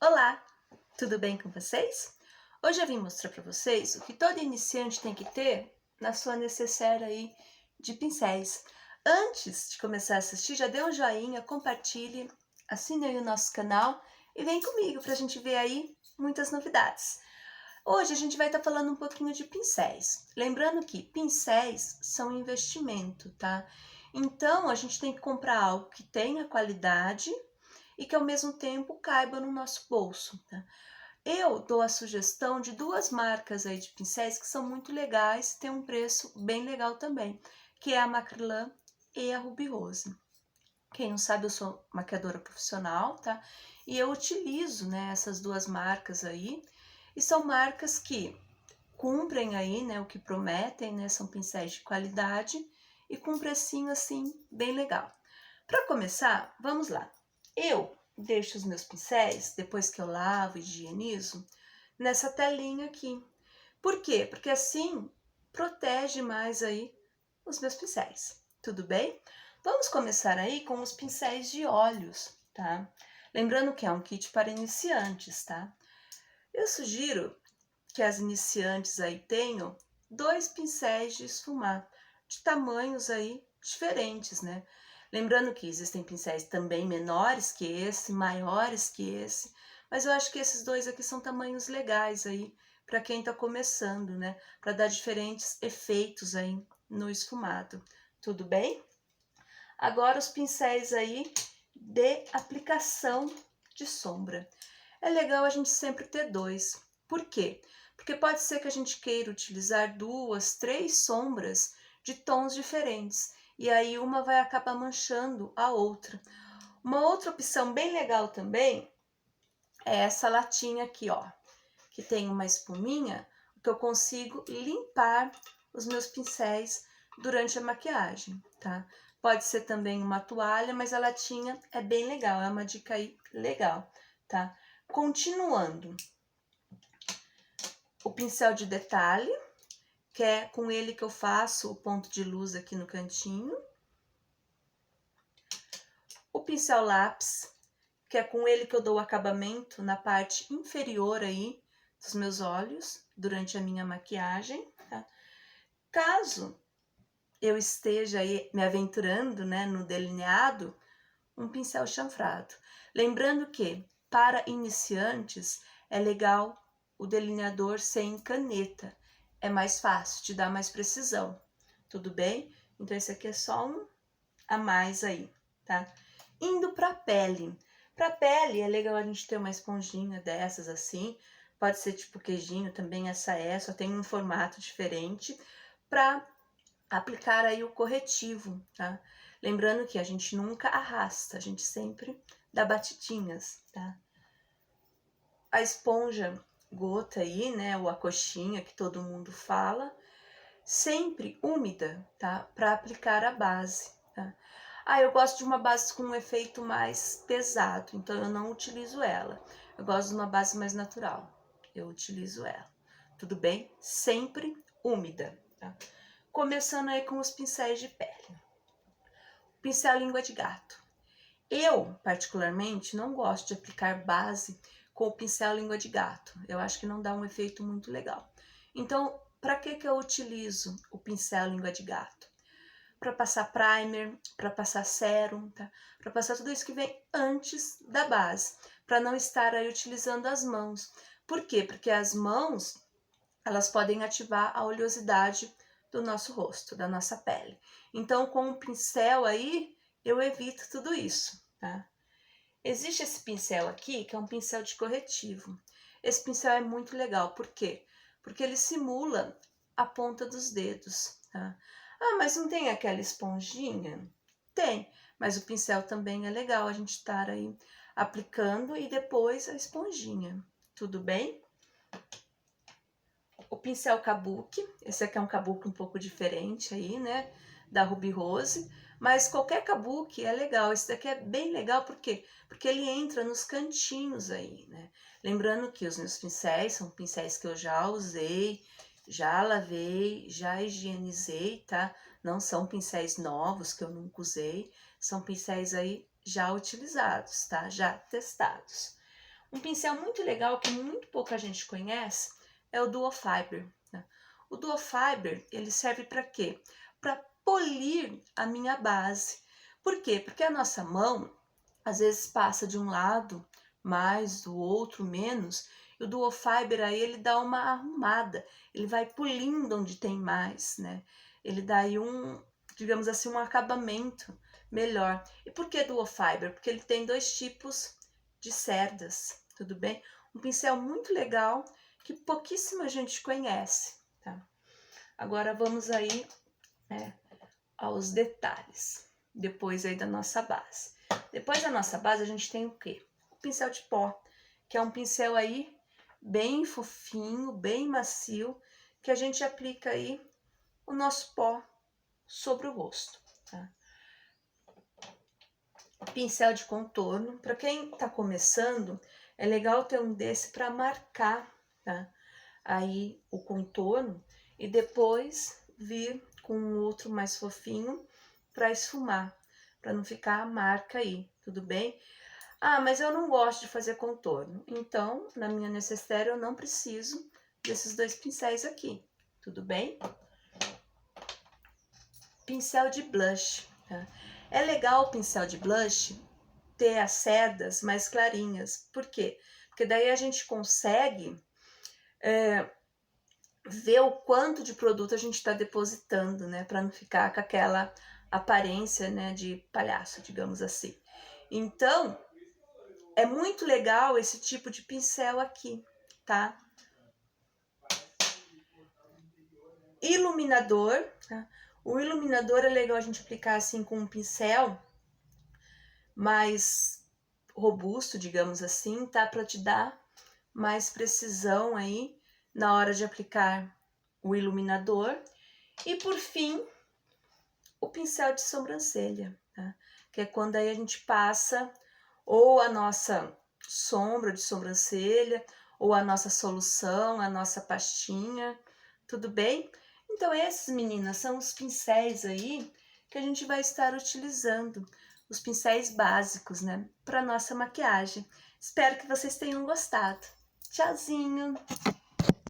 Olá, tudo bem com vocês? Hoje eu vim mostrar para vocês o que todo iniciante tem que ter na sua necessaire aí de pincéis. Antes de começar a assistir, já dê um joinha, compartilhe, assine aí o nosso canal e vem comigo para a gente ver aí muitas novidades. Hoje a gente vai estar falando um pouquinho de pincéis. Lembrando que pincéis são investimento, tá? Então a gente tem que comprar algo que tenha qualidade e que ao mesmo tempo caiba no nosso bolso, tá? Eu dou a sugestão de duas marcas aí de pincéis que são muito legais, tem um preço bem legal também, que é a Macrylan e a Ruby Rose. Quem não sabe, eu sou maquiadora profissional, tá? E eu utilizo, né, essas duas marcas aí, e são marcas que cumprem aí, né, o que prometem, né? São pincéis de qualidade e com um precinho assim bem legal. Para começar, vamos lá. Eu deixo os meus pincéis, depois que eu lavo e higienizo, nessa telinha aqui. Por quê? Porque assim protege mais aí os meus pincéis. Tudo bem? Vamos começar aí com os pincéis de olhos, tá? Lembrando que é um kit para iniciantes, tá? Eu sugiro que as iniciantes aí tenham dois pincéis de esfumar, de tamanhos aí diferentes, né? Lembrando que existem pincéis também menores que esse, maiores que esse, mas eu acho que esses dois aqui são tamanhos legais aí para quem tá começando, né? Para dar diferentes efeitos aí no esfumado. Tudo bem? Agora os pincéis aí de aplicação de sombra. É legal a gente sempre ter dois. Por quê? Porque pode ser que a gente queira utilizar duas, três sombras de tons diferentes e aí uma vai acabar manchando a outra. Uma outra opção bem legal também é essa latinha aqui, ó, que tem uma espuminha que eu consigo limpar os meus pincéis durante a maquiagem, tá? Pode ser também uma toalha, mas a latinha é bem legal, é uma dica aí legal, tá? Continuando, o pincel de detalhe, que é com ele que eu faço o ponto de luz aqui no cantinho. O pincel lápis, que é com ele que eu dou o acabamento na parte inferior aí dos meus olhos, durante a minha maquiagem, tá? Caso eu esteja aí me aventurando, né, no delineado, um pincel chanfrado. Lembrando que, para iniciantes, é legal o delineador ser em caneta. É mais fácil, te dá mais precisão. Tudo bem? Então, esse aqui é só um a mais aí, tá? Indo para a pele. Para a pele, é legal a gente ter uma esponjinha dessas assim. Pode ser tipo queijinho também, essa é, só tem um formato diferente. Para aplicar aí o corretivo, tá? Lembrando que a gente nunca arrasta, a gente sempre dá batidinhas, tá? A esponja gota aí, né, ou a coxinha que todo mundo fala, sempre úmida, tá? Para aplicar a base, tá? Ah, eu gosto de uma base com um efeito mais pesado, então eu não utilizo ela. Eu gosto de uma base mais natural, eu utilizo ela. Tudo bem? Sempre úmida, tá? Começando aí com os pincéis de pele. Pincel língua de gato. Eu, particularmente, não gosto de aplicar base com o pincel língua de gato. Eu acho que não dá um efeito muito legal. Então, para que eu utilizo o pincel língua de gato? Para passar primer, para passar sérum, tá? Para passar tudo isso que vem antes da base, para não estar aí utilizando as mãos. Por quê? Porque as mãos, elas podem ativar a oleosidade do nosso rosto, da nossa pele. Então, com o pincel aí, eu evito tudo isso, tá? Existe esse pincel aqui, que é um pincel de corretivo. Esse pincel é muito legal, por quê? Porque ele simula a ponta dos dedos, tá? Ah, mas não tem aquela esponjinha? Tem, mas o pincel também é legal a gente estar aí aplicando e depois a esponjinha, tudo bem? O pincel kabuki, esse aqui é um kabuki um pouco diferente aí, né, da Ruby Rose, mas qualquer kabuki é legal. Esse daqui é bem legal, por quê? Porque ele entra nos cantinhos aí, né? Lembrando que os meus pincéis são pincéis que eu já usei, já lavei, já higienizei, tá? Não são pincéis novos que eu nunca usei, são pincéis aí já utilizados, tá? Já testados. Um pincel muito legal que muito pouca gente conhece é o Duo Fiber, né? O Duo Fiber, ele serve para quê? Para polir a minha base. Por quê? Porque a nossa mão, às vezes, passa de um lado mais, do outro menos, e o Duo Fiber aí ele dá uma arrumada, ele vai polindo onde tem mais, né? Ele dá aí digamos assim, um acabamento melhor. E por que Duo Fiber? Porque ele tem 2 tipos de cerdas, tudo bem? Um pincel muito legal que pouquíssima gente conhece, tá? Agora vamos aí, né, aos detalhes, depois aí da nossa base. Depois da nossa base a gente tem o quê? O pincel de pó, que é um pincel aí bem fofinho, bem macio, que a gente aplica aí o nosso pó sobre o rosto, tá? Pincel de contorno, para quem está começando, é legal ter um desse para marcar, tá? Aí o contorno e depois vir com um outro mais fofinho para esfumar, para não ficar a marca aí, tudo bem? Ah, mas eu não gosto de fazer contorno, então na minha necessaire eu não preciso desses 2 pincéis aqui, tudo bem? Pincel de blush, tá? É legal o pincel de blush ter as cerdas mais clarinhas, por quê? Porque daí a gente consegue ver o quanto de produto a gente está depositando, né? Para não ficar com aquela aparência, né, de palhaço, digamos assim. Então, é muito legal esse tipo de pincel aqui, tá? Iluminador, tá? O iluminador é legal a gente aplicar assim com um pincel mais robusto, digamos assim, tá? Para te dar mais precisão aí na hora de aplicar o iluminador. E por fim, o pincel de sobrancelha, tá? Que é quando aí a gente passa ou a nossa sombra de sobrancelha, ou a nossa solução, a nossa pastinha, tudo bem? Então esses, meninas, são os pincéis aí que a gente vai estar utilizando, os pincéis básicos, né, para nossa maquiagem. Espero que vocês tenham gostado. Tchauzinho!